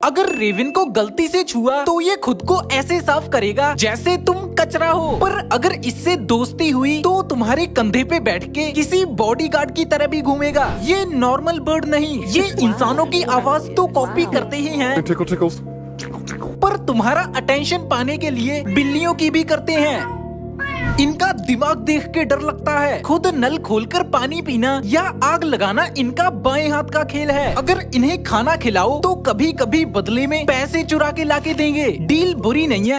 अगर रेविन को गलती से छुआ तो ये खुद को ऐसे साफ करेगा जैसे तुम कचरा हो, पर अगर इससे दोस्ती हुई तो तुम्हारे कंधे पे बैठ के किसी बॉडीगार्ड की तरह भी घूमेगा। ये नॉर्मल बर्ड नहीं, ये इंसानों की आवाज तो कॉपी करते ही हैं, पर तुम्हारा अटेंशन पाने के लिए बिल्लियों की भी करते हैं। इनका दिमाग देख के डर लगता है। खुद नल खोलकर पानी पीना या आग लगाना इनका बाएं हाथ का खेल है। अगर इन्हें खाना खिलाओ तो कभी कभी बदले में पैसे चुरा के लाके देंगे। डील बुरी नहीं है।